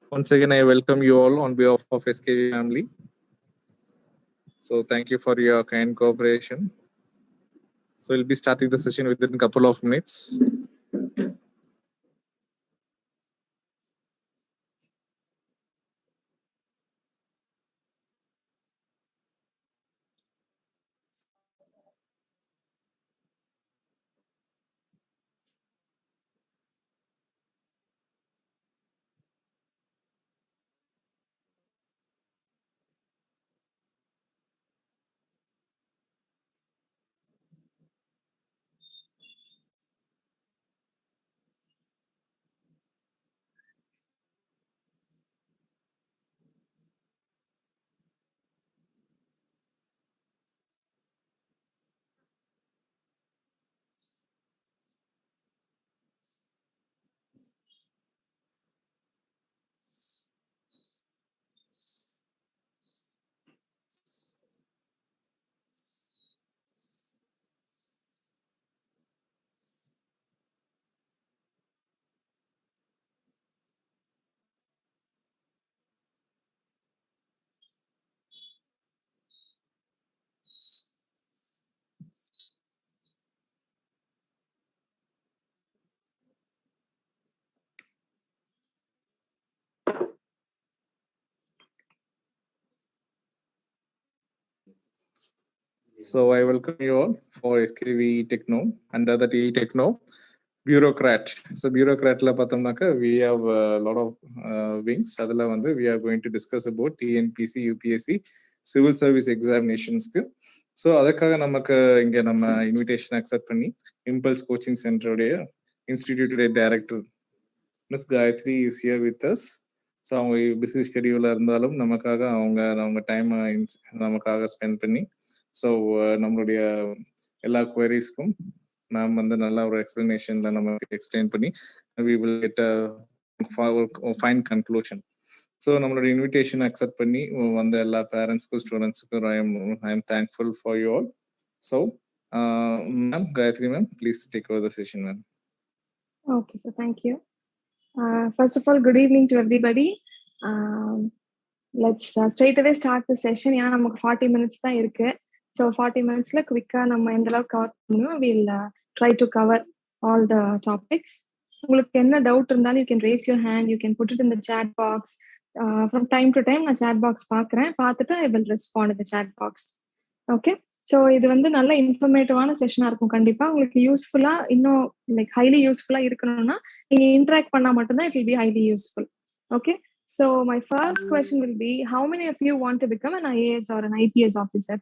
Once again, I welcome you all on behalf of SKV family. So thank you for your kind cooperation. So we'll be starting the session within a couple of minutes. So I welcome you all for SKV E-Techno. Under that E-Techno, Bureaucrat. So Bureaucrat la patamnaka, we have a lot of wings. Adala vandu we are going to discuss about TNPC, UPSC, civil service examinations. So adakaga namakku inga nama invitation accept panni Impulse Coaching Center uடைய Institute Director Miss Gayatri is here with us. So அவங்க busy ஸ்கெடியூலாக இருந்தாலும் நமக்காக அவங்க டைமை நமக்காக spend பண்ணி so நம்மளுடைய எல்லா குவரிஸ்க்கும் நாம் வந்து நல்ல ஒரு எக்ஸ்பிளனேஷனில் நமக்கு எக்ஸ்பிளைன் பண்ணி we will get fine conclusion. So நம்மளுடைய இன்விடேஷன் அக்செப்ட் பண்ணி வந்த எல்லா பேரண்ட்ஸ்க்கும் ஸ்டூடெண்ட்ஸுக்கும் I am thankful for you all. So ma'am Gayathri ma'am, please take over the session ma'am. Okay, so thank you. First of all, good evening to everybody. Let's straight away start the session. Yeah, நமக்கு 40 minutes தான் இருக்கு. So 40 minutesல குவிக்கா நம்ம எந்த அளவுக்கு cover பண்ணுவோம், we'll try to cover all the topics. உங்களுக்கு என்ன doubt இருந்தாலும் you can raise your hand, you can put it in the chat box. From time to time நான் chat box பார்க்குறேன், பார்த்துட்டு I will respond in the chat box. Okay, so இது வந்து நல்ல இன்ஃபர்மேட்டிவான செஷனாக இருக்கும். கண்டிப்பாக உங்களுக்கு யூஸ்ஃபுல்லாக, இன்னும் லைக் ஹைலி யூஸ்ஃபுல்லாக இருக்கணும்னா நீங்கள் இன்ட்ராக்ட் பண்ணால் மட்டும்தான் it will be highly useful. Okay, so my first question will be, how many of you want to become an IAS or an IPS officer?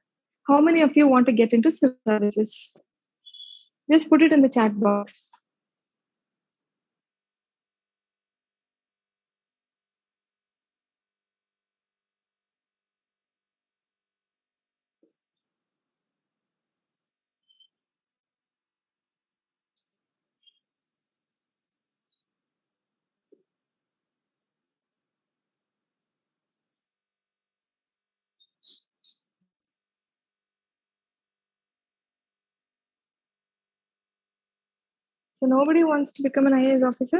How many of you want to get into civil services? Just put it in the chat box. So nobody wants to become an IAS officer?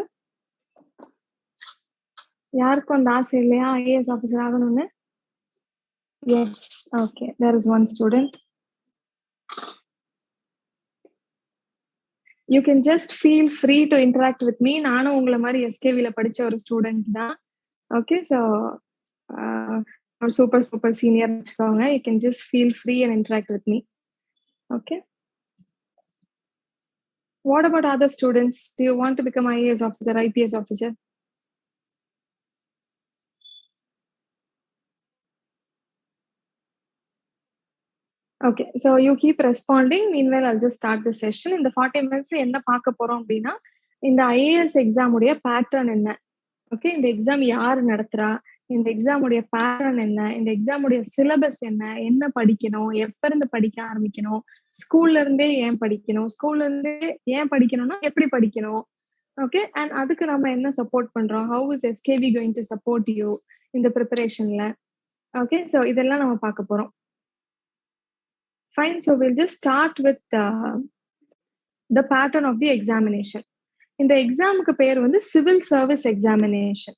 யாருக்கும் அந்த ஆசை இல்லையா IAS officer ஆகணும்னு? Yes, okay, there is one student. You can just feel free to interact with me. நானும் உங்களை மாதிரி SKVல படிச்ச ஒரு ஸ்டூடெண்ட் தான். Okay, so super senior வச்சுக்கோங்க. You can just feel free and interact with me. Okay. What about other students? Do you want to become IAS officer, IPS officer? Okay, so you keep responding. Meanwhile, I'll just start the session. In the 40 minutes, என்ன பார்க்க போறோம் அப்படின்னா, இந்த IAS exam உடைய pattern என்ன, okay, இந்த exam யார் நடத்துறா, இந்த எக்ஸாம் உடைய பேட்டர்ன் என்ன, இந்த எக்ஸாம் உடைய சிலபஸ் என்ன படிக்கணும், எப்ப இருந்து படிக்க ஆரம்பிக்கணும், ஸ்கூல்ல இருந்தே ஏன் படிக்கணும், ஸ்கூல்ல இருந்தே ஏன் படிக்கணும்னா எப்படி படிக்கணும், ஓகே, அண்ட் அதுக்கு நம்ம என்ன சப்போர்ட் பண்றோம், how is SKV going to support you இந்த ப்ரிப்பரேஷன்ல. ஓகே, ஸோ இதெல்லாம் நம்ம பார்க்க போறோம். Fine, so we'll just start with the pattern of the examination. இந்த எக்ஸாமுக்கு பேர் வந்து civil service examination.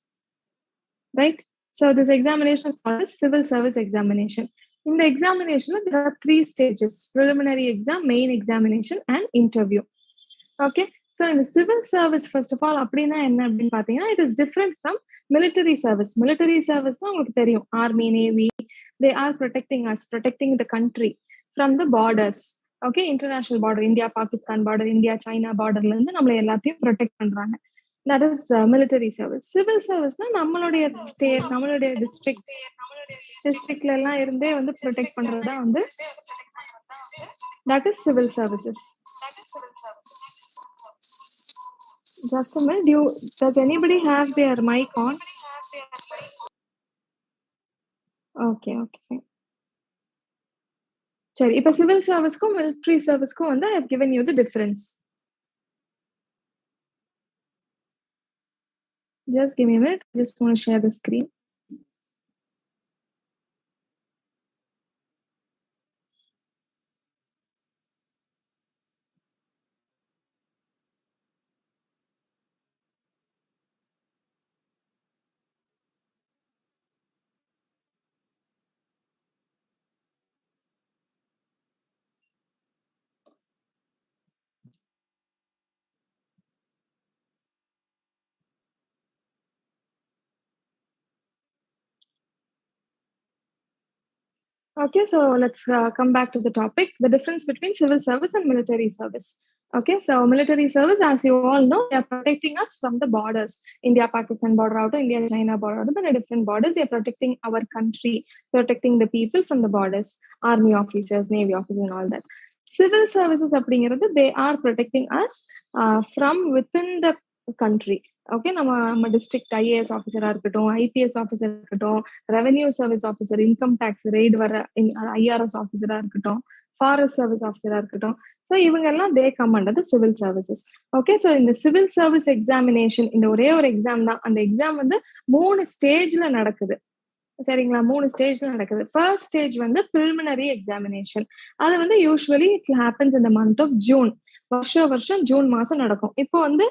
right? So this examination is called as civil service examination. In the examination, there are 3 stages: preliminary exam, main examination, and interview. Okay, so in the civil service, first of all, அப்படின்னா என்ன அப்படின்னு பார்த்தீங்கன்னா, it is different from military service. Military service தான் உங்களுக்கு தெரியும், army, navy, they are protecting us, protecting the country from the borders. Okay, international border, India Pakistan border, India China borderல இருந்து நம்மள எல்லாத்தையும் protect பண்றாங்க. That is military service. Civil service னா நம்மளுடைய state, நம்மளுடைய டிஸ்ட்ரிக்ட்ல எல்லாம் இருந்தே வந்து ப்ரொடெக்ட் பண்றதா வந்து that is civil services. Just a minute, does anybody have their mic on? Okay, fine. சரி, இப்ப சிவில் சர்வீஸ்க்கும் மிலிட்டரி சர்வீஸ்க்கும் வந்து I have given you the difference. Just give me a minute. I just want to share the screen. Okay, so let's come back to the topic, the difference between civil service and military service. Okay, so military service, as you all know, they are protecting us from the borders. India Pakistan border out, India China border out, there are different borders. They are protecting our country, protecting the people from the borders, army officers, navy officers, and all that. Civil services அப்படிங்கிறது, they are protecting us from within the country. Okay, நம்ம district IAS ஆஃபீஸரா இருக்கட்டும், IPS officer இருக்கட்டும், revenue service officer, income tax raid வர IRS ஆஃபீஸரா இருக்கட்டும், forest service ஆஃபீஸரா இருக்கட்டும், ஸோ இவங்க எல்லாம் they come under the civil services. Okay, so இந்த சிவில் சர்வீஸ் எக்ஸாமினேஷன், இந்த ஒரே ஒரு எக்ஸாம் தான். அந்த எக்ஸாம் வந்து 3 ஸ்டேஜ்ல நடக்குது. சரிங்களா, 3 ஸ்டேஜ்ல நடக்குது. ஃபர்ஸ்ட் ஸ்டேஜ் வந்து பிரிலிமினரி எக்ஸாமினேஷன். அது வந்து usually it happens in the month of June. வருஷம் ஜூன் மாசம் நடக்கும். இப்போ வந்து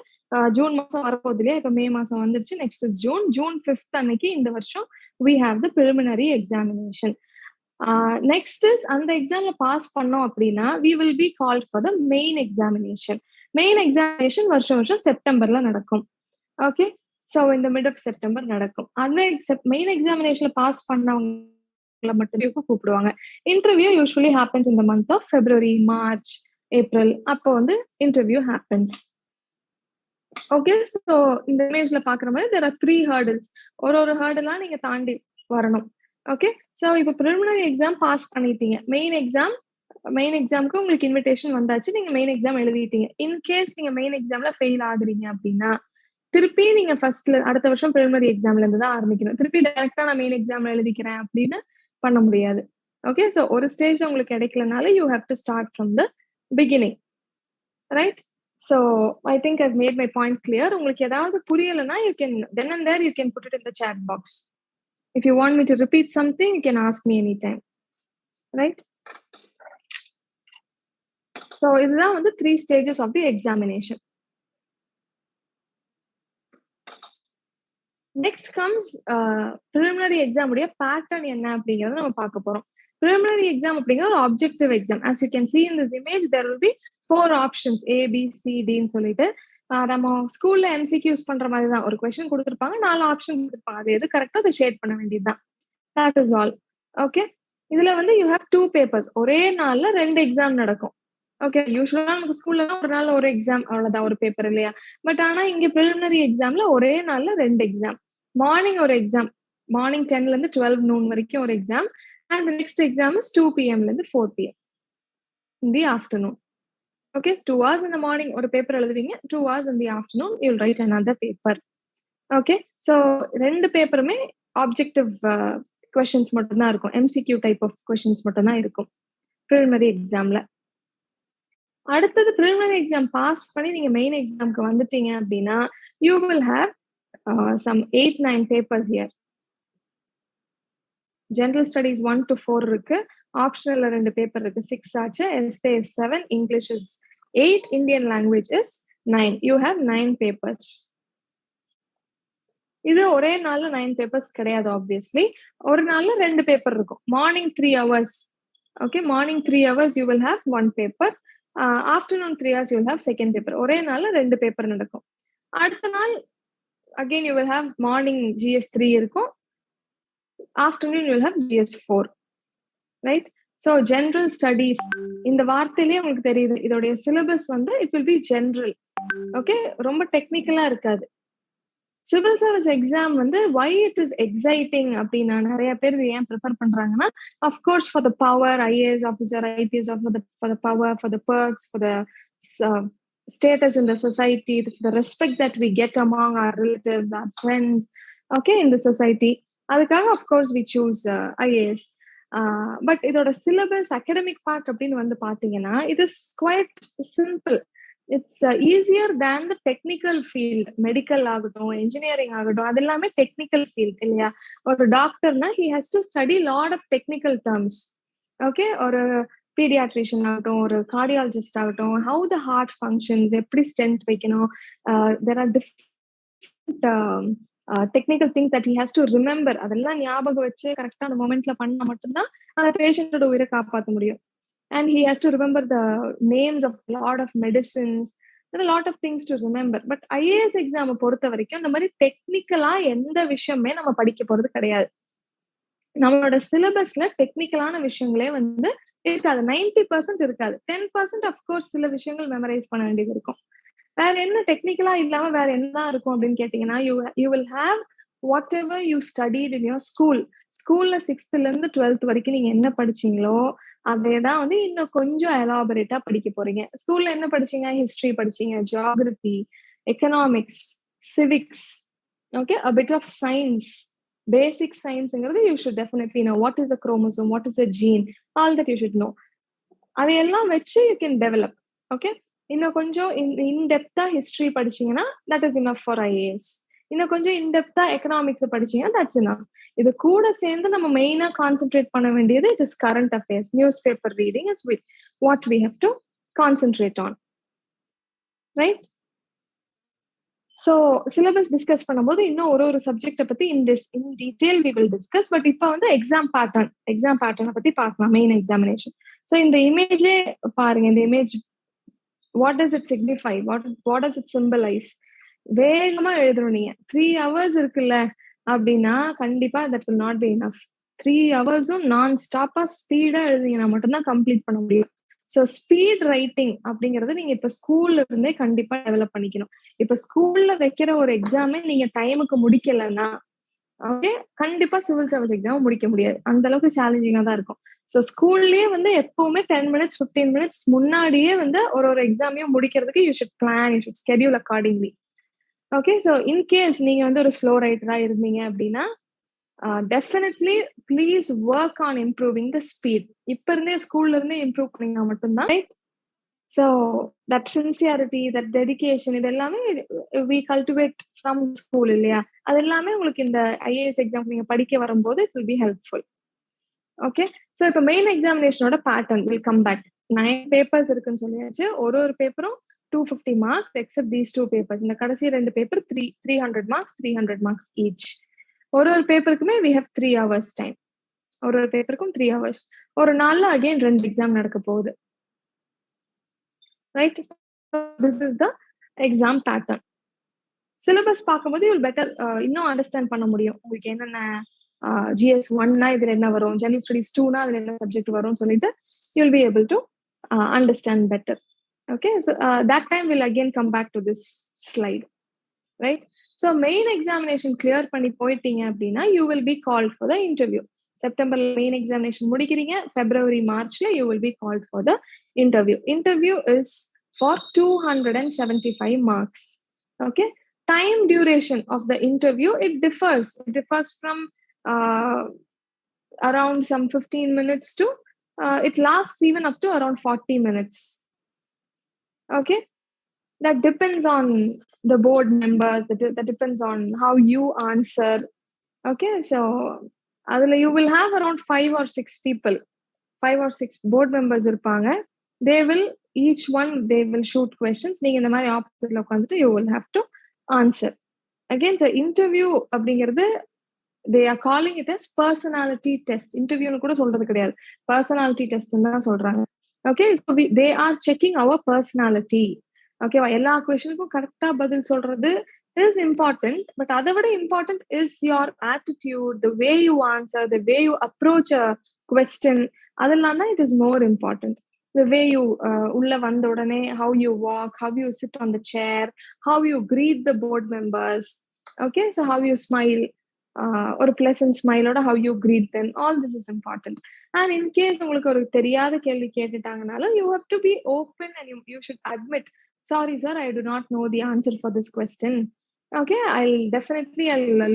ஜூன் மாசம் வரப்போகுது இல்லையா, இப்ப மே மாசம் வந்துருச்சு, next is June. June 5th அன்னைக்கு இந்த வருஷம் we have the preliminary examination. Next is, அந்த எக்ஸாம்ல பாஸ் பண்ணோம் அப்படின்னா we will be called for the main examination. Main examination வருஷம் செப்டம்பர்ல நடக்கும். ஓகே, ஸோ இந்த மிட் ஆஃப் செப்டம்பர் நடக்கும். அந்த மெயின் எக்ஸாமினேஷன்ல பாஸ் பண்ணவங்க மட்டுமே கூப்பிடுவாங்க. Interview usually happens in the month of February, March, April. அப்போ வந்து இன்டர்வியூ ஹேப்பன்ஸ். ஓகே, ஸோ இந்த இமேஜ்ல பாக்குற மாதிரி there are 3 hurdles. ஒரு ஹர்டலா நீங்க தாண்டி வரணும். ஓகே, ஸோ இப்போ ப்ரிலிமினரி எக்ஸாம் பாஸ் பண்ணிட்டீங்க. மெயின் எக்ஸாமுக்கு உங்களுக்கு இன்விடேஷன் வந்தாச்சு, நீங்க மெயின் எக்ஸாம் எழுதிட்டீங்க. இன்கேஸ் நீங்க மெயின் எக்ஸாம்ல ஃபெயில் ஆகுறீங்க அப்படின்னா திருப்பி நீங்க ஃபர்ஸ்ட்ல அடுத்த வருஷம் ப்ரிலிமினரி எக்ஸாம்ல இருந்து தான் ஆரம்பிக்கணும். திருப்பி டைரக்டா நான் மெயின் எக்ஸாம்ல எழுதிக்கிறேன் அப்படின்னு பண்ண முடியாது. ஓகே, ஸோ ஒரு ஸ்டேஜ் உங்களுக்கு கிடைக்கலனால you have to start from the beginning, right? So I think I've made my point clear. உங்களுக்கு ஏதாவது புரியலனா you can then and there you can put it in the chat box. If you want me to repeat something, you can ask me anytime, right? So இதுதான் வந்து 3 stages of the examination. Next comes preliminary exam உடைய pattern என்ன அப்படிங்கறத நம்ம பார்க்க போறோம். Preliminary exam அப்படிங்கிற ஒரு objective exam. As you can see in this image, there will be 4 options, A, B, C, D ன்னு சொல்லிட்டு. நம்ம ஸ்கூல்ல MCQs பண்ற மாதிரி தான். ஒரு கொஸ்டின் கொடுத்துருப்பாங்க, 4 ஆப்ஷன் கொடுத்துருப்பாங்க. அது எது கரெக்டா அதை ஷேட் பண்ண வேண்டியதுதான். That is all. ஓகே, இதுல வந்து you have 2 papers. ஒரே நாள்ல 2 எக்ஸாம் நடக்கும். ஓகே, யூஸ்வலா நமக்கு ஸ்கூல்ல ஒரு நாள் ஒரு எக்ஸாம், அவ்வளவுதான், ஒரு பேப்பர் இல்லையா? பட் ஆனா இங்க preliminary examல ஒரே நாள்ல 2 எக்ஸாம். மார்னிங் ஒரு எக்ஸாம், மார்னிங் 10ல இருந்து 12 noon வரைக்கும் ஒரு exam. And the next exam is 2 p.m. ல இருந்து 4 p.m. in the afternoon. Okay, 2 hours in the morning ஒரு பேப்பர் எழுதுவீங்க, 2 hours in the afternoon you will write another paper. Okay, so 2 பேப்பருமே objective questions மட்டும் தான் இருக்கும். MCQ type of questions மட்டும் தான் இருக்கும் preliminary examல. அடுத்தது preliminary exam பாஸ் பண்ணி நீங்க மெயின் எக்ஸாம்க்கு வந்துட்டீங்க அப்படின்னா you will have some 8-9 papers here. General studies 1 to 4 இருக்கு, ஆப்ஷனல்ல 2 பேப்பர் இருக்கு, 6 ஆச்சு. SA is 7, English is 8, Indian language is 9. You have 9 papers. இது ஒரே நாள்ல 9 பேப்பர்ஸ் கிடையாது. ஆப்வியஸ்லி ஒரு நாள்ல 2 பேப்பர் இருக்கும். Morning 3 hours. Okay, morning 3 hours you will have 1 paper. Afternoon 3 hours you will have second paper. ஒரே நாள்ல 2 பேப்பர் நடக்கும். அடுத்த நாள் again you will have morning GS3 இருக்கும், afternoon you will have GS4, right? So general studies இந்த வார்த்தையிலேயே உங்களுக்கு தெரியுது இதோடைய சிலபஸ் வந்து it will be general. Okay, ரொம்ப டெக்னிக்கலா இருக்காது. சிவில் சர்வீஸ் எக்ஸாம் வந்து why it is exciting அப்படின்னா நிறைய பேர் ஏன் ப்ரிஃபர் பண்றாங்கன்னா, of course for the power, IAS officer, IPS officer, for the power, for the perks, for the status in the society, the respect that we get among our relatives, our friends, okay, in the society. அதுக்காக of course we choose IAS. But இதோட syllabus academic part அப்படின்னு வந்து பாத்தீங்கன்னா it is quite simple. It's easier than the technical field. Medical ஆகட்டும், engineering ஆகட்டும், அது எல்லாமே technical field இல்லையா? ஒரு டாக்டர்னா he has to study lot of technical terms. Okay, ஒரு பீடியாட்ரிஷியன் ஆகட்டும், ஒரு கார்டியாலஜிஸ்ட் ஆகட்டும், how the heart functions, எப்படி ஸ்டென்ட் வைக்கணும், there are different technical things that he has to remember. அதெல்லாம் ஞாபகம் வச்சு கரெக்டா அந்த மொமெண்ட்ல பண்ணா மட்டும்தான் அந்த பேஷண்டோட உயிரை காப்பாற்ற முடியும். And he has to remember the names of a lot of medicines. There are a lot of things to remember. But IAS exam பொறுத்த வரைக்கும் இந்த மாதிரி டெக்னிக்கலா எந்த விஷயமே நம்ம படிக்க போறது கிடையாது. நம்மளோட சிலபஸ்ல டெக்னிக்கலான விஷயங்களே வந்து இருக்காது. 90% இருக்காது. 10% அஃப்கோர்ஸ் சில விஷயங்கள் மெமரைஸ் பண்ண வேண்டியது இருக்கும். வேற என்ன டெக்னிக்கலா இல்லாம வேற என்ன இருக்கும் அப்படின்னு கேட்டீங்கன்னா, you will have whatever you studied in your school. ஸ்கூல்ல 6th இருந்து 12th வரைக்கும் நீங்க என்ன படிச்சீங்களோ அதேதான் வந்து இன்னும் கொஞ்சம் எலாபரேட்டா படிக்க போறீங்க. ஸ்கூல்ல என்ன படிச்சீங்க? ஹிஸ்டரி படிச்சீங்க, geography, economics, civics, okay, a bit of science. Basic scienceங்கிறது you should definitely know what is a chromosome, what is a gene, all that you should know. அதையெல்லாம் வச்சு you can develop. ஓகே, இன்னும் கொஞ்சம் இன்டெப்தா history படிச்சீங்கன்னா that is enough for IAS. இன்னும் கொஞ்சம் இன்டெப்தா economics படிச்சீங்கன்னா that's enough. இது கூட சேர்ந்து நம்ம மெயினா கான்சென்ட்ரேட் பண்ண வேண்டியது it is current affairs. News paper reading is what we have to concentrate on, right? So syllabus discuss பண்ணும்போது இன்னும் ஒரு சப்ஜெக்ட பத்தி in detail we will discuss. But இப்போ வந்து எக்ஸாம் பேட்டர்னை பத்தி பார்க்கலாம். Main examination. ஸோ இந்த இமேஜே பாருங்க. இந்த image what does it signify? What does it symbolize? வேகமா எழுதணும். நீங்க 3 hours இருக்குல்ல அப்படின்னா கண்டிப்பா that will not be enough. 3 hours-உம் நான் ஸ்டாப்பா ஸ்பீடா எழுதிங்கன்னா மட்டும்தான் கம்ப்ளீட் பண்ண முடியும். ஸோ ஸ்பீட் ரைட்டிங் அப்படிங்கறது நீங்க இப்ப ஸ்கூல்ல இருந்தே கண்டிப்பா டெவலப் பண்ணிக்கணும். இப்ப ஸ்கூல்ல வைக்கிற ஒரு எக்ஸாமே நீங்க டைமுக்கு முடிக்கலன்னா ஓகே, கண்டிப்பா சிவில் சர்வீஸ் எக்ஸாம் முடிக்க முடியாது. அந்த அளவுக்கு சேலஞ்சிங்கா தான் இருக்கும். ஸோ ஸ்கூல்லயே வந்து எப்பவுமே 10 minutes 15 minutes முன்னாடியே வந்து ஒரு எக்ஸாமையும் முடிக்கிறதுக்கு you should plan, you should schedule accordingly. Okay, so in case நீங்க வந்து ஒரு ஸ்லோ ரைட்டரா இருந்தீங்க அப்படின்னா definitely please work on improving the speed. இப்ப இருந்தே ஸ்கூல்ல இருந்தே இம்ப்ரூவ் பண்ணீங்கன்னா மட்டும்தான், right? So that sincerity, that dedication, இது எல்லாமே வி கல்டிவேட் ஃப்ரம் ஸ்கூல் இல்லையா? அது எல்லாமே உங்களுக்கு இந்த IAS எக்ஸாம் நீங்க படிக்க வரும்போது it will be helpful. Okay, so இப்போ மெயின் எக்ஸாமினேஷனோட pattern will come back. 9 papers இருக்குன்னு சொல்லியாச்சு. ஒரு பேப்பரும் 250 marks except these 2 papers. இந்த கடைசி 2 பேப்பர் 300 marks, 300 marks each. ஒரு பேப்பருக்குமே we have 3 hours time. ஒரு பேப்பருக்கும் 3 hours. ஒரு நாள்ல அகைன் 2 எக்ஸாம் நடக்க போகுது, right? This is the exam pattern. Syllabus பார்க்கும்போது யூ வில் பெட்டர் இன்னும் அண்டர்ஸ்டாண்ட் பண்ண முடியும். உங்களுக்கு என்னென்ன GS1னா இதுல என்ன வரும், ஜெனரல் ஸ்டடிஸ் 2னா அதுல என்ன சப்ஜெக்ட் வரும்னு சொல்லிட்டு you will be able to understand better. Okay, so that time we'll again come back to this slide, right? So main examination clear பண்ணி போயிட்டீங்க அப்படின்னா you will be called for the interview. September main examination முடிக்கிறீங்க, February Marchல you will be called for the interview. Interview is for 275 marks. Okay, time duration of the interview it differs from around some 15 minutes to it lasts even up to around 40 minutes. Okay, that depends on the board members, that depends on how you answer. Okay, so adula you will have around 5 or 6 people, 5 or 6 board members irpaanga. They will each one they will shoot questions. Neenga indha mari opposite la ukandu you will have to answer. again so interview அப்படிங்கிறது they are calling it as personality test. இன்டர்வியூன்னு கூட சொல்றது கிடையாது, personality test தான் சொல்றாங்க. Okay, so they are checking our personality. ஓகேவா, எல்லா கொஸ்டினுக்கும் கரெக்டா பதில் சொல்றது is important, but அதை விட important is your attitude, the way you answer, the way you approach a question. அதெல்லாம் தான் it is more important. The way you உள்ள வந்த உடனே how you walk, how you sit on the chair, how you greet the board members. Okay, so how you smile, ஒரு pleasant ஸ்மைலோட how you greet them, all this is important. And in case உங்களுக்கு ஒரு தெரியாத கேள்வி கேட்டுட்டாங்கனாலும் you have to be open and you should admit, sorry sir, I do not know the answer for this question. Okay, I'll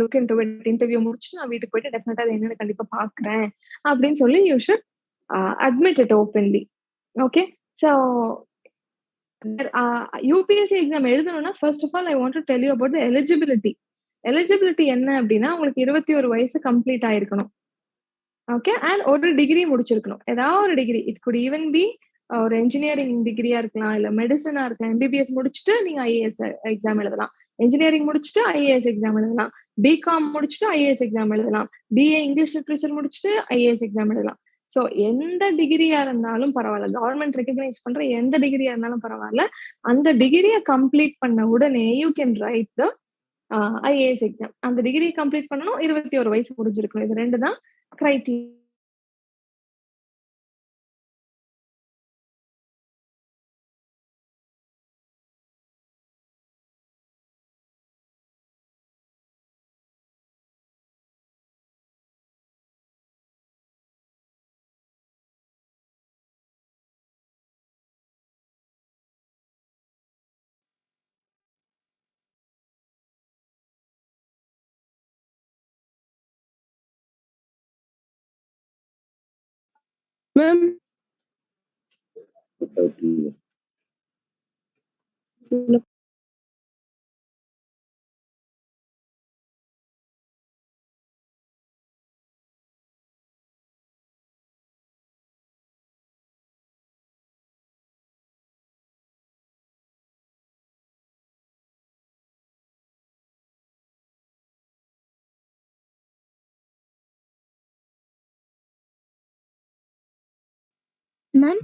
look into it. Interview முடிச்சு நான் வீட்டுக்கு போயிட்டு டெஃபினட்டா அதை என்னன்னு கண்டிப்பா பாக்குறேன் அப்படின்னு சொல்லி you should admit it openly. Okay, so UPSC exam எழுதணும்னா first of all I want to tell you about the eligibility. Eligibility என்ன அப்படின்னா, உங்களுக்கு 21 வயசு கம்ப்ளீட் ஆயிருக்கணும். ஓகே, அண்ட் ஒரு டிகிரி முடிச்சிருக்கணும், ஏதாவது ஒரு degree. It good even B ஒரு இன்ஜினியரிங் டிகிரியா இருக்கலாம், இல்ல மெடிசனா இருக்கலாம். MBBS முடிச்சுட்டு நீங்க IAS எக்ஸாம் எழுதலாம், இன்ஜினியரிங் முடிச்சுட்டு IAS எக்ஸாம் எழுதலாம், பிகாம் முடிச்சுட்டு IAS எக்ஸாம் எழுதலாம், BA இங்கிலீஷ் லிட்ரேச்சர் முடிச்சுட்டு IAS எக்ஸாம் எழுதலாம். ஸோ எந்த டிகிரியா இருந்தாலும் பரவாயில்ல, கவர்மெண்ட் ரெகக்னைஸ் பண்ற எந்த டிகிரியா இருந்தாலும் பரவாயில்ல, அந்த டிகிரியை கம்ப்ளீட் பண்ண உடனே you can write the IAS exam. அந்த டிகிரி கம்ப்ளீட் பண்ணணும், 21 வயசு முடிஞ்சிருக்கணும். இது ரெண்டு தான் criteria. Ma'am ma'am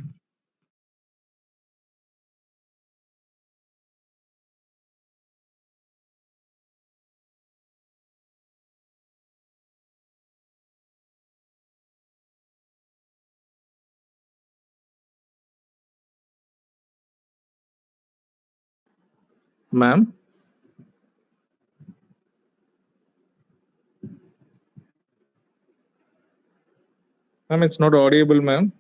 Ma'am? Ma'am, it's not audible, ma'am.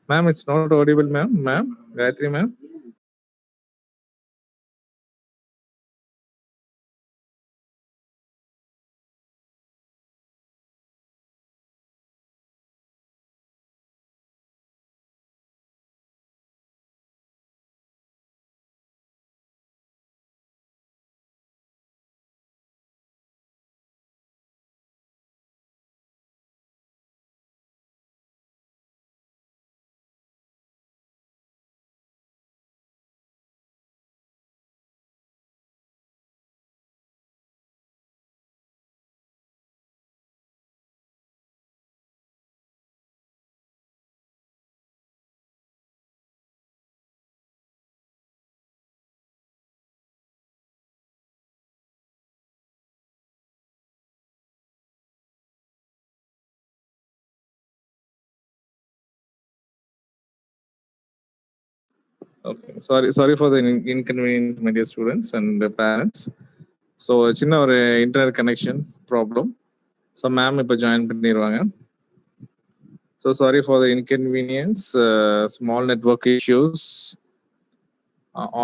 Ma'am, it's not audible, ma'am. Ma'am, Gayatri, ma'am. Okay, sorry for the inconvenience, my dear students and parents. So, சின்ன ஒரு internet connection problem. So ma'am இப்போ join பண்ணிடுவாங்க. So sorry for the inconvenience, small network issues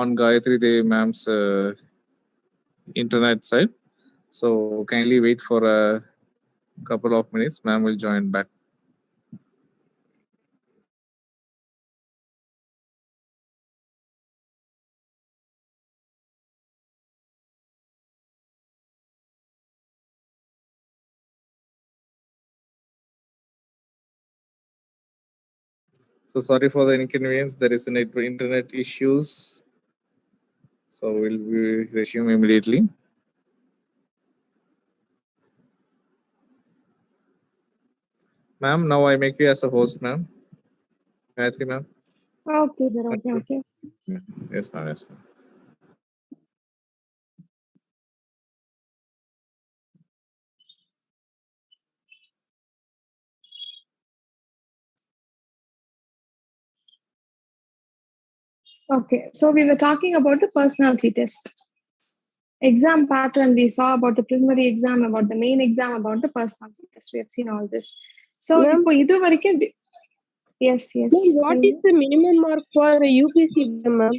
on Gayatri Devi ma'am's internet side. So kindly wait for a couple of minutes. Ma'am will join back. So sorry for the inconvenience. There is an internet issues. So we'll resume immediately. Ma'am, now I make you as a host, ma'am. Gayatri, ma'am. Okay, sir. Okay. Yes, ma'am. Yes, ma'am. Okay, so we were talking about the personality test. Exam pattern, we saw about the preliminary exam, about the main exam, about the personality test. We have seen all this. So, இப்போ இது வரைக்கும் yes. What is the minimum mark for UPC exam, ma'am?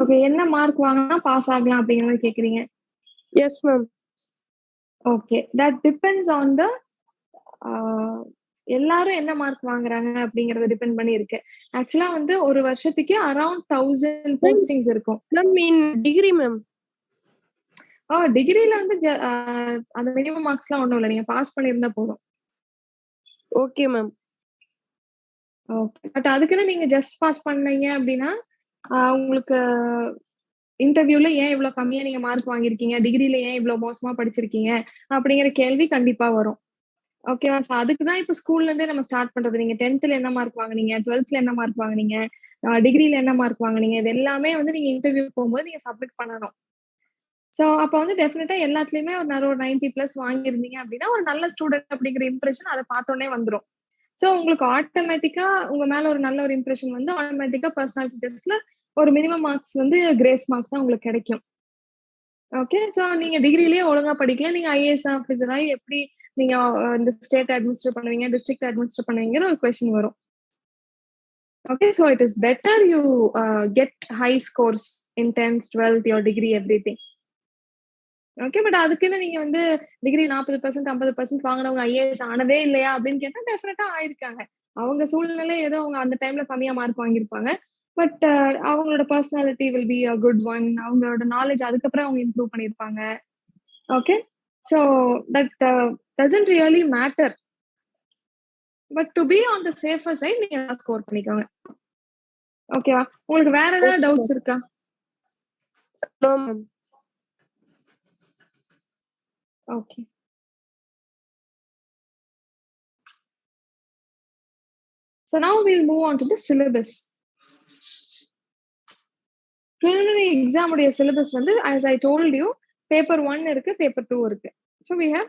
Okay, என்ன mark வாங்கினா pass ஆகலாம் அப்படிங்கிற மாதிரி கேக்குறீங்க? Yes, ma'am. Okay, that depends on the எல்லாரும் என்ன மார்க் வாங்குறாங்க அப்படிங்கறத டிபெண்ட் பண்ணி இருக்கு. ஆக்சுவலா வந்து ஒரு வருஷத்துக்கு அரௌண்ட் 1000 போஸ்டிங்ஸ் இருக்கும். Degree ma'am. டிகிரில வந்து அந்த மினிமம் மார்க்ஸ்லாம் ஒண்ணும் இல்லை, நீங்க பாஸ் பண்ணியிருந்தா போதும். Okay ma'am. ஓகே, பட் அதுக்குன்னு நீங்க ஜஸ்ட் பாஸ் பண்ணீங்க அப்படின்னா உங்களுக்கு இன்டர்வியூல ஏன் இவ்வளவு கம்மியா நீங்க மார்க் வாங்கியிருக்கீங்க, டிகிரில ஏன் இவ்வளவு மோசமா படிச்சிருக்கீங்க அப்படிங்கிற கேள்வி கண்டிப்பா வரும். ஓகேவா? ஸோ அதுக்குதான் இப்ப ஸ்கூல்ல இருந்தே நம்ம ஸ்டார்ட் பண்றது. நீங்க 10th என்ன மார்க் வாங்குனீங்க, 12th என்ன மார்க் வாங்குனீங்க, டிகிரில என்ன மார்க் வாங்குனீங்க, இது எல்லாமே வந்து நீங்க இன்டர்வியூ போகும்போது நீங்க சப்மிட் பண்ணணும். ஸோ அப்ப வந்து டெஃபினட்டா எல்லாத்துலயுமே ஒரு 90+ வாங்கியிருந்தீங்க அப்படின்னா ஒரு நல்ல ஸ்டூடெண்ட் அப்படிங்கிற இம்ப்ரெஷன் அதை பார்த்தோன்னே வந்துடும். ஸோ உங்களுக்கு ஆட்டோமேட்டிக்கா உங்க மேல ஒரு நல்ல ஒரு இம்ப்ரெஷன் வந்து ஆட்டோமேட்டிக்கா பர்சனாலிட்டி டெஸ்ட்ல ஒரு மினிமம் மார்க்ஸ் வந்து கிரேஸ் மார்க்ஸ் தான் உங்களுக்கு கிடைக்கும். ஓகே, ஸோ நீங்க டிகிரிலேயே ஒழுங்கா படிக்கல, நீங்க ஐஏஎஸ் ஆஃபீஸரா எப்படி நீங்க இந்த ஸ்டேட் அட்மினிஸ்டர் பண்ணுவீங்க, டிஸ்ட்ரிக்ட் அட்மினிஸ்டர் பண்ணுவீங்கிற ஒரு கொஸ்டின் வரும். Okay, so it is better you get high scores in 10th 12th your degree everything. Okay, but அதுக்குன்னு நீங்க வந்து டிகிரி 40% 50% வாங்கினவங்க ஐஏஎஸ் ஆனதே இல்லையா அப்படின்னு கேட்டா டெஃபினட்டா ஆயிருக்காங்க. அவங்க சூழ்நிலை ஏதோ அவங்க அந்த டைம்ல கம்மியா மார்க் வாங்கியிருப்பாங்க. பட் அவங்களோட personality will be a good one. அவங்களோட நாலேஜ் அதுக்கப்புறம் அவங்க இம்ப்ரூவ் பண்ணியிருப்பாங்க. Okay, so that doesn't really matter. But to be on the safer side நீங்க ஸ்கோர் பண்ணிக்கோங்க. ஓகேவா? உங்களுக்கு வேற ஏதாவது டவுட்ஸ் இருக்கா? No ma'am. Okay, so now we'll move on to the syllabus. Preliminary exam உடைய syllabus வந்து as I told you paper 1 இருக்கு, paper 2 இருக்கு. So we have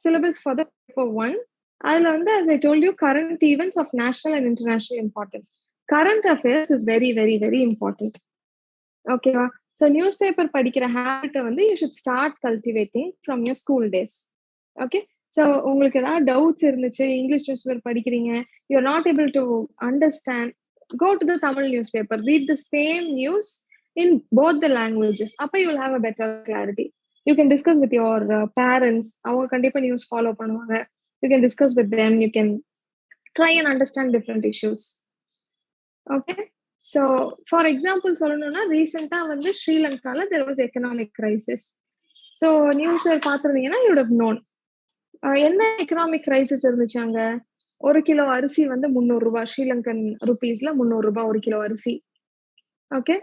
syllabus for the paper 1. அதுல வந்து as I told you current events of national and international importance. Current affairs is very very very important. ஓகேவா? So newspaper படிக்கிற habit வந்து you should start cultivating from your school days. Okay, so உங்களுக்கு ஏதாவது doubts இருந்துச்சு, English news paper படிக்கிறீங்க, you are not able to understand, go to the Tamil newspaper, read the same news in both the languages. அப்ப you will have a better clarity. You can discuss with your parents. அவங்க கண்டிப்பா news follow பண்ணுவாங்க. You can discuss with them. You can try and understand different issues. Okay, so for example சொல்லணும்னா ரீசெண்டா வந்து ஸ்ரீலங்கால there was economic crisis. So news பார்த்துருந்தீங்கன்னா you would have known. என்ன economic crisis இருந்துச்சு அங்க? 1 கிலோ அரிசி வந்து 300 ரூபாய், ஸ்ரீலங்கன் ருபீஸ்ல 300 ரூபாய் 1 கிலோ அரிசி. ஓகே,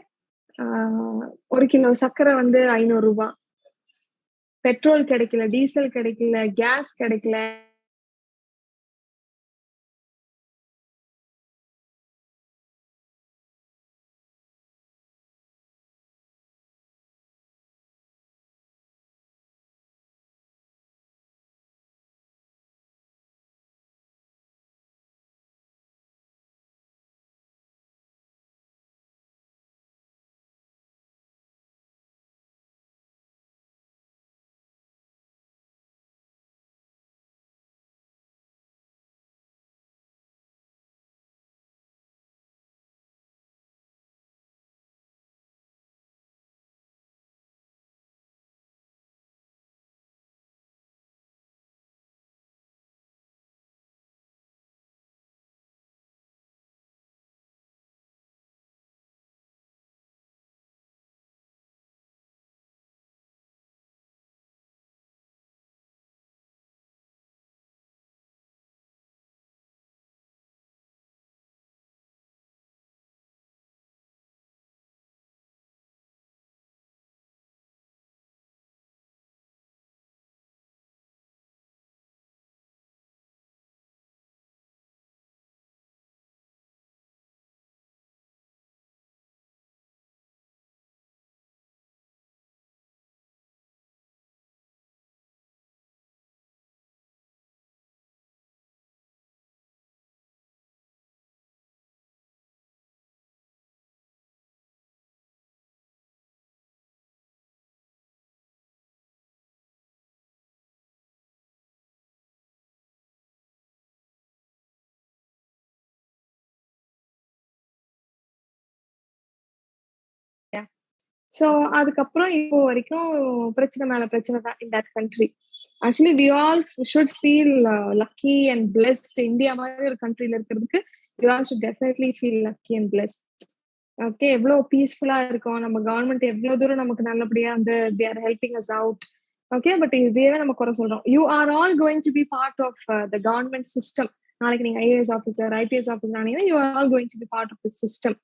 1 கிலோ சர்க்கரை வந்து 500 ரூபாய். பெட்ரோல் கிடைக்கல, டீசல் கிடைக்கல, கேஸ் கிடைக்கல. ஸோ அதுக்கப்புறம் இப்போ வரைக்கும் பிரச்சனை மேல பிரச்சனை தான் in that country. Actually we all should feel lucky and blessed. India மாதிரி ஒரு கண்ட்ரில இருக்கிறதுக்கு we all should definitely feel lucky and blessed. Okay, எவ்வளவு பீஸ்ஃபுல்லா இருக்கும், நம்ம கவர்மெண்ட் எவ்வளவு தூரம் நமக்கு நல்லபடியா வந்து they are helping us out. Okay, but இதே நம்ம குறை சொல்றோம். You are all going to be part of the government system. நாளைக்கு நீங்க ஐஏஎஸ் ஆஃபீஸர், ஐபிஎஸ் ஆஃபீஸர் ஆனீங்கன்னா you are all going to be part of the system.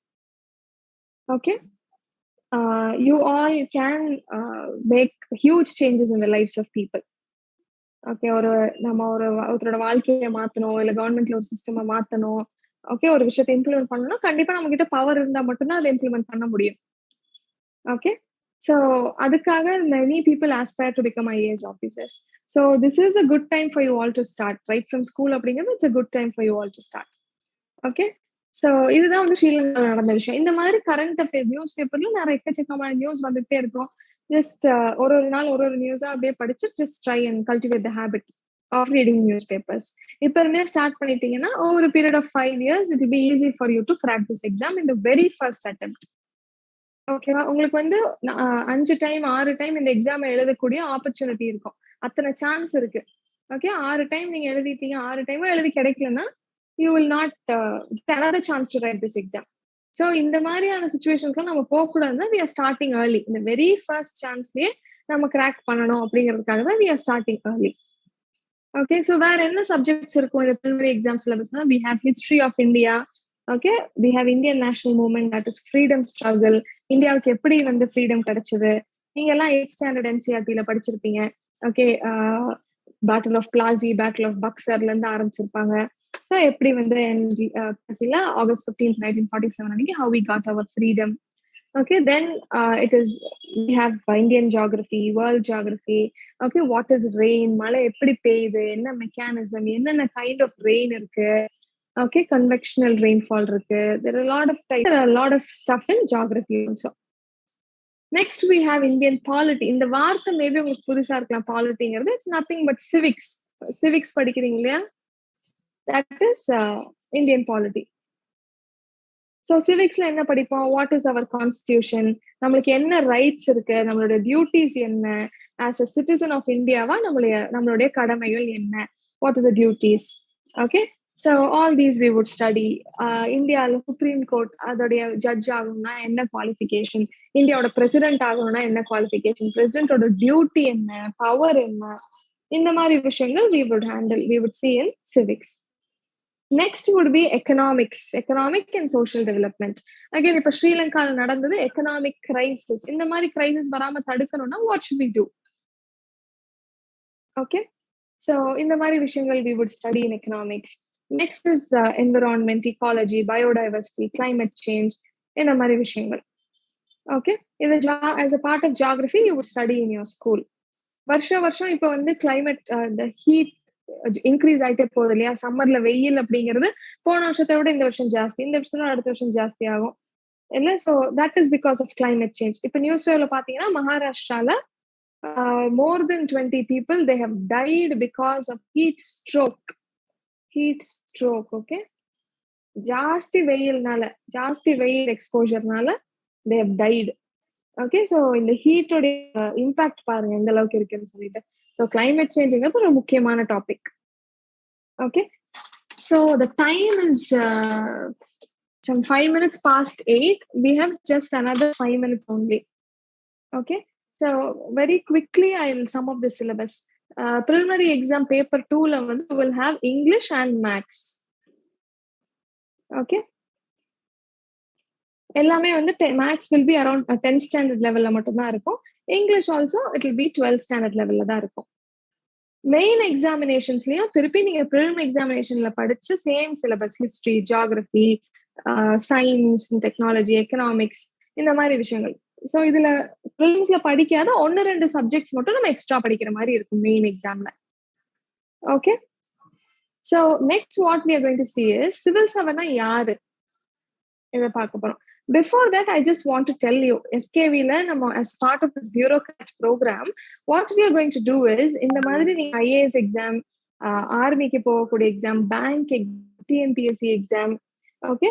Okay, you all can make huge changes in the lives of people. Okay, நம்ம ஒருத்தரோட வாழ்க்கையை மாத்தணும், இல்ல கவர்மெண்ட்ல ஒரு சிஸ்டமை மாத்தணும், ஓகே, ஒரு விஷயத்தை இம்ப்ளிமெண்ட் பண்ணணும், கண்டிப்பா நம்ம கிட்ட பவர் இருந்தா மட்டும்தான் அதை இம்ப்ளிமெண்ட் பண்ண முடியும். ஓகே, ஸோ அதுக்காக many people aspire to become IAS officers. So this is a good time for you all to start right from school. அப்படிங்கிறது it's a good time for you all to start. Okay, so இதுதான் வந்து ஸ்ரீலங்காவில் நடந்த விஷயம். இந்த மாதிரி current affairs news பேப்பர்ல நிறைய எக்கச்சக்கமான நியூஸ் வந்துகிட்டே இருக்கும். ஜஸ்ட் ஒரு நாள் ஒரு நியூஸா அப்படியே படிச்சு just try and cultivate the habit of reading news papers. இப்ப இருந்தே ஸ்டார்ட் பண்ணிட்டீங்கன்னா over a period of 5 years it will be easy for you to crack this exam in the very first attempt. ஓகேவா, உங்களுக்கு வந்து 5 time 6 time இந்த exam எழுதக்கூடிய opportunity இருக்கும். அத்தனை சான்ஸ் இருக்கு. ஓகே, 6 டைம் நீங்க எழுதிட்டீங்க, 6 டைம் எழுதி கிடைக்கலன்னா you will not get another chance to write this exam. So இந்த மாதிரியான சிச்சுவேஷனுக்கு நம்ம போகக்கூடாதுன்னா we are starting early. இந்த வெரி ஃபர்ஸ்ட் சான்ஸ்லயே நம்ம கிராக் பண்ணணும் அப்படிங்கிறதுக்காக தான் we are starting early. Okay, so வேற என்ன சப்ஜெக்ட்ஸ் இருக்கும் இந்த preliminary exam syllabusனா we have history of India. Okay, we have Indian national movement, that is freedom struggle. இந்தியாவுக்கு எப்படி வந்து ஃப்ரீடம் கிடைச்சது, நீங்க எல்லாம் 8th standard NCERT-ல படிச்சிருப்பீங்க. Okay, battle of Plassey, battle of பக்சர்ல இருந்து ஆரம்பிச்சிருப்பாங்க. ஸோ எப்படி வந்து August 15th 1947 அன்னைக்கு how we got our freedom. Okay, then it is we have Indian geography, world geography. Okay, what is rain, மழை எப்படி பெய்யுது, என்ன மெக்கானிசம், என்னென்ன கைண்ட் ஆஃப் ரெயின் இருக்கு. Okay, convectional rainfall இருக்கு. There are a lot of types, there are a lot of stuff in geography also. Next we have Indian polity. இந்த வார்த்தை maybe உங்களுக்கு புதுசா இருக்கலாம். பாலிட்டிங்கிறது it's nothing but civics. Civics படிக்கிறீங்க இல்லையா, that is Indian polity. So சிவிக்ஸ்ல என்ன படிப்போம், வாட் இஸ் அவர் கான்ஸ்டிடியூஷன், நம்மளுக்கு என்ன ரைட்ஸ் இருக்கு, நம்மளோட டியூட்டிஸ் என்ன, ஆஸ் அ சிட்டிசன் ஆஃப் இந்தியாவா நம்மளுடைய கடமைகள் என்ன, what are the duties. Okay, so all these we would study. இந்தியாவில் சுப்ரீம் கோர்ட் அதோடைய ஜட்ஜ் ஆகணும்னா என்ன குவாலிஃபிகேஷன், இந்தியாவோட பிரசிடென்ட் ஆகணும்னா என்ன குவாலிஃபிகேஷன், பிரசிடென்டோட டியூட்டி என்ன, பவர் என்ன, இந்த மாதிரி விஷயங்கள் we would see in civics. Next would be economic and social development. Again, இப்ப ஸ்ரீலங்கால நடந்தது எக்கனாமிக் கிரைசிஸ். இந்த மாதிரி கிரைசிஸ் வராம தடுக்கணும்னா what should we do? Okay, so இந்த மாதிரி விஷயங்கள் we would study in economics. Next is environment, ecology, biodiversity, climate change, இந்த மாதிரி விஷயங்கள். Okay, இது as a part of geography you would study in your school. வருஷம் இப்ப வந்து climate, the heat இன்க்ரீஸ் ஆயிட்டே போகுது இல்லையா. சம்மர்ல வெயில் அப்படிங்கிறது போன வருஷத்தை விட இந்த வருஷம் ஜாஸ்தி, இந்த வருஷம் அடுத்த வருஷம் ஜாஸ்தி ஆகும் இல்ல. So that is because of climate change. இப்ப நியூஸ் பேப்பர்ல பாத்தீங்கன்னா மகாராஷ்டிரால more than 20 people they have died because of heat stroke. Okay, ஜாஸ்தி வெயில் எக்ஸ்போஜர்னால they have died. Okay, so இந்த ஹீட்டோட இம்பாக்ட் பாருங்க எந்த அளவுக்கு இருக்குன்னு சொல்லிட்டு. ஸோ கிளைமேட் சேஞ்சுங்கிறது ஒரு முக்கியமான topic. Okay, so the time is some 5 minutes past 8. We have just another 5 minutes only. Okay, so very quickly I'll sum up the syllabus. Preliminary exam paper 2 will have English and Maths. Okay, எல்லாமே வந்து maths will be around 10th standard லெவல்ல மட்டும்தான் இருக்கும். English also it will be 12th standard லெவல்ல தான் இருக்கும். Main எக்ஸாமினேஷன்ஸ்லயும் திருப்பி நீங்க ப்ரிலிமினரி எக்ஸாமினேஷன்ல படிச்ச same syllabus, history, geography, science, technology, economics, இந்த மாதிரி விஷயங்கள். ஸோ இதுல ப்ரிலிம்ஸ்ல படிக்காத 1-2 சப்ஜெக்ட்ஸ் மட்டும் நம்ம எக்ஸ்ட்ரா படிக்கிற மாதிரி இருக்கும் மெயின் எக்ஸாம்ல. Okay, so next what we are going to see is civil சர்வனா யாரு இதை பார்க்க போறோம். Before that, I just want to tell you, SKV-ல நம்ம as part of this Bureaucrates program, what we are going to do is, இந்த மாதிரி நீங்க IAS exam, ஆர்மிக்கு போகக்கூடிய exam, bank, TNPSC exam, okay,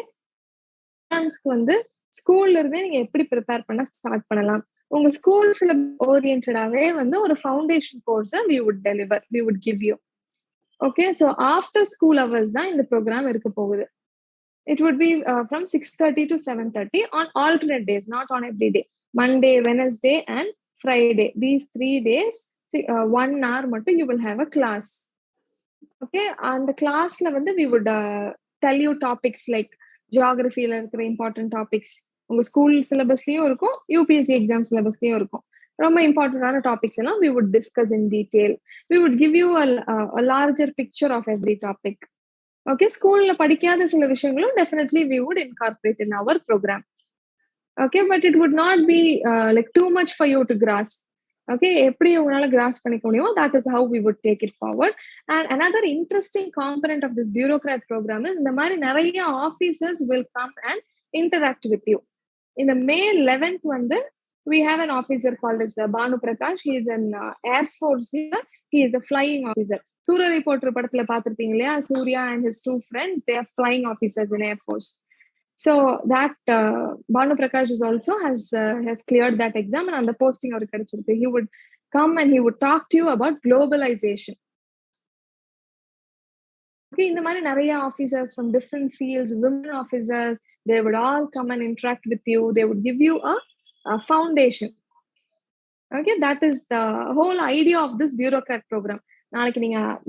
எக்ஸாம்ஸ்க்கு வந்து ஸ்கூல்ல இருந்தே நீங்க எப்படி ப்ரிப்பேர் பண்ண ஸ்டார்ட் பண்ணலாம். உங்க ஸ்கூல் சிலபஸ் ஓரியன்டாவே வந்து ஒரு ஃபவுண்டேஷன் கோர்ஸை we would give you. Okay, so after school hours தான் இந்த ப்ரோக்ராம் இருக்க போகுது. It would be from 6:30 to 7:30 on alternate days, not on every day. Monday, Wednesday and Friday. These 3 days, 1 hour மட்டும் you will have a class. Okay, and the classல வந்து we would tell you topics like geographyல இருக்கிற important topics. உங்க school சிலபஸ்லயும் இருக்கும், UPSC exam சிலபஸ்லயும் இருக்கும். ரொம்ப இம்பார்ட்டன்டான topics எல்லாம் we would discuss in detail. We would give you a larger picture of every topic. Okay, ஸ்கூல்ல படிக்காத சில விஷயங்களும் definitely we would incorporate in our program. Okay, but it would not be like too much for you to grasp. Okay, எப்படி உங்களால grasp பண்ணிக்க முடியுமோ that is how we would take it forward. And another interesting component of this bureaucrat program is இந்த மாதிரி நிறைய officers will come and interact with you. In the May 11th வந்து we have an officer called as Banu Prakash. He is an Air Force here. He is a flying officer. Surya Reporter படத்துல பார்த்திருப்பீங்க இல்லையா, Surya and his 2 friends, they are flying officers in Air Force. So that Banu Prakash is also has cleared that exam and அந்த posting அவருக்கு கிடைச்சிருக்கு. He would come and he would talk to you about globalization. Okay, இந்த மாதிரி நிறைய officers from different fields, women officers, they would all come and interact with you. They would give you a foundation. Okay, that is the whole idea of this bureaucrat program. நாளைக்கு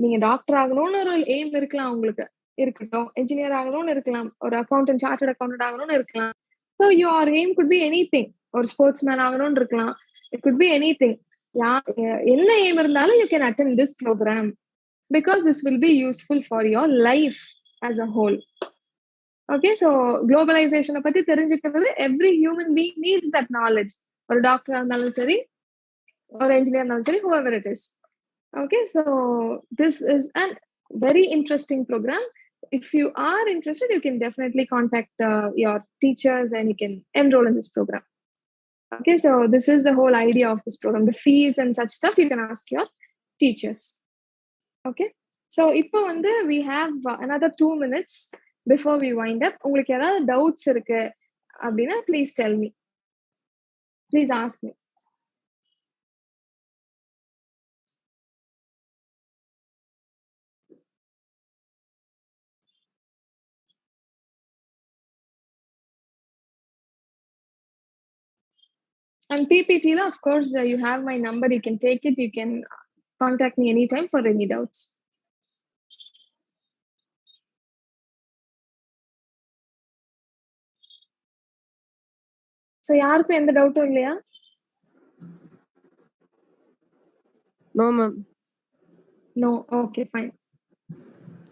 நீங்க doctor ஆகணும்னு ஒரு aim இருக்கலாம், உங்களுக்கு இருக்கட்டும், engineer ஆகணும்னு இருக்கலாம், ஒரு அக்கௌண்டன்ட், சார்ட்டர்ட் அக்கௌண்டன்ட் ஆகணும்னு இருக்கலாம். So your aim could be anything. ஒரு ஸ்போர்ட்ஸ் மேன் ஆகணும்னு இருக்கலாம், இட் குட் பி எனிதிங். என்ன எய்ம் இருந்தாலும் you can attend this programme because this will be useful for your life as a whole. Okay, so globalization பத்தி தெரிஞ்சுக்கிறது, every human being needs that knowledge. ஒரு டாக்டரா இருந்தாலும் சரி, ஒரு என்ஜினியர் இருந்தாலும் சரி, whoever it is. Okay, so this is a very interesting program. If you are interested, you can definitely contact your teachers and you can enroll in this program. Okay, so this is the whole idea of this program. The fees and such stuff you can ask your teachers. Okay, so இப்போ வந்து we have another 2 minutes before we wind up. உங்களுக்கு ஏதாவது doubts இருக்கு அப்படின்னா please tell me. Please ask me. And PPT la, of course, you have my number. You can take it. You can contact me anytime for any doubts. So யாருக்கும் எந்த டவுட்டும் இல்லையா? No ma'am. No, okay, fine.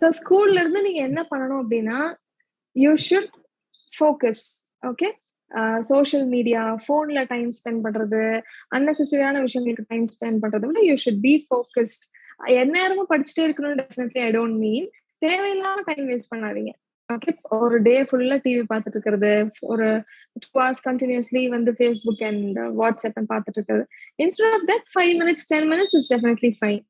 So ஸ்கூல்ல இருந்து நீங்க என்ன பண்ணணும் அப்படின்னா, you should focus. Okay, social media, போன்ல டைம் ஸ்பெண்ட் பண்றது, அன்னெசரியான விஷயங்களுக்கு டைம் ஸ்பெண்ட் பண்றதை விட யூ ஷுட் பி ஃபோக்கஸ்ட். எந்நேரமும் படிச்சுட்டே இருக்கணும் டெஃபினெட்லி ஐ டோன்ட் மீன். தேவையில்லாம டைம் வேஸ்ட் பண்ணாதீங்க. ஓகே, ஒரு டே ஃபுல்லா டிவி பார்த்துட்டு இருக்கிறது, ஒரு 2 hours கண்டினியூஸ்லி வந்து ஃபேஸ்புக் அண்ட் வாட்ஸ்அப் பார்த்துட்டு இருக்கிறது, instead of that 5 minutes 10 minutes is definitely fine.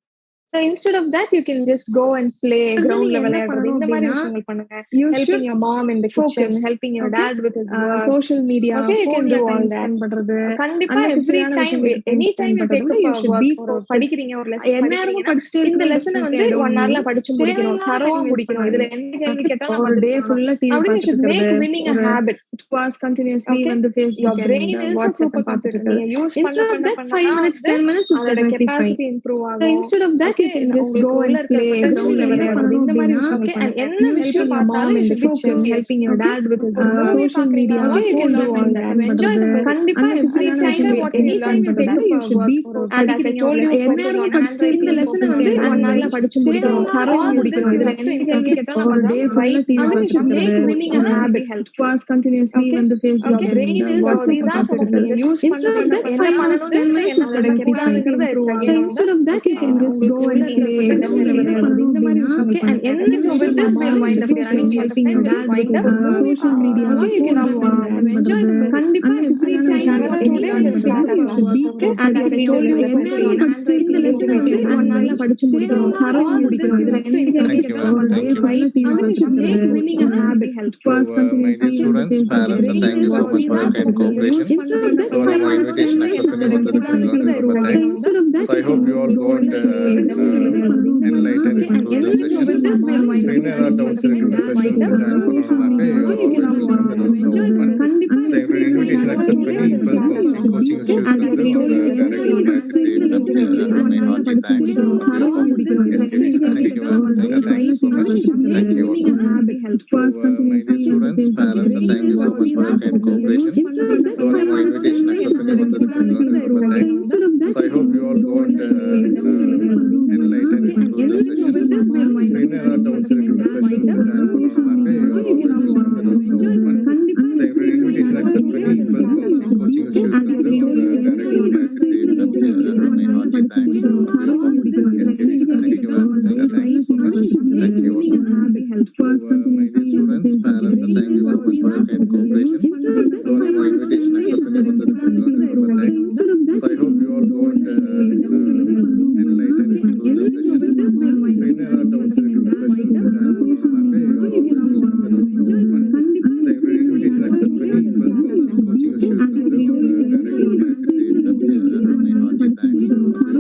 So instead of that, you can just go and play ground level விளையாடுறது, இந்த மாதிரி விஷயங்கள் பண்ணுங்க. Helping your mom in the kitchen, helping your dad with his work, social media, okay, you can do all that. பண்றது கண்டிப்பா every time, anytime you take up a work, படிக்கிறீங்க ஒரு lesson, என்னையும் படிச்சிட்டே இந்த lesson வந்து 1 hourல படிச்சு முடிக்கணும், தரவா முடிக்கணும். இதுல என்ன கேள்வி கேட்டாலும் ஒரு டே ஃபுல்லா டிவி பார்த்துட்டு இருக்கிறது, make winning a habit. 2 hours continuously வந்து Facebook your brain is a supercomputer. நீங்க யூஸ் பண்ண 5 minutes 10 minutes is the capacity improve ஆகும். So instead of that, you can just go and play ground level விளையாடுறது, இந்த மாதிரி விஷயங்கள் பண்ணுங்க. என்ன விஷயம் பார்த்தாலும் you should focus, helping your dad with his social media, you can do all that. Enjoy the book. கண்டிப்பா every time what you learn பண்றது you should be focused. And as I told you, என்னையும் படிச்சு இந்த lesson வந்து 1 hourல படிச்சு முடிக்கணும், தரவா முடிக்கணும். இதுல என்ன கேள்வி கேட்டாலும் ஒரு டே ஃபுல்லா டிவி பார்த்துட்டு இருக்கிறது, winning a habit, fast continuously வந்து Facebook your brain is these are some of the use instead of that 5 minutes 10 minutes is the capacity. So instead of that, you can just go இந்த மாதிரி விஷயங்கள் with this we'll wind up running out of time. We'll wind up social media, you can enjoy the கண்டிப்பா every time we'll start our and as I told you இந்த lesson வந்து one நாள்ல படிச்சு முடிக்கணும் தரவா முடிக்கணும் இதுல winning a habit help first my dear students, parents, and thank you so much for your kind cooperation. So my invitation accepted thanks. So I hope you all got enlightened through this session. Any other doubts in the sessions, you are always welcome. The doors are open. So every invitation accepted, coaching institutes, directly my hearty thanks to all of you. Thank you so much. Thank you all. My dear students, parents, and thank you so much for your kind cooperation. So my invitation accepted, thanks. So I hope you all got enlightened through this session. Any other doubts in the sessions, you are always welcome. The doors are open. So every invitation accepted, coaching institutes, directly my hearty thanks to all of you. Thank you so much. Thank you all. My dear students, parents, and thank you so much for your kind cooperation. So my invitation accepted, thanks. So I hope you all got enlightened through this session. Any other doubts in the sessions, you are always welcome. The doors are open. So every invitation accepted, coaching institutes, directly my hearty thanks to all of you.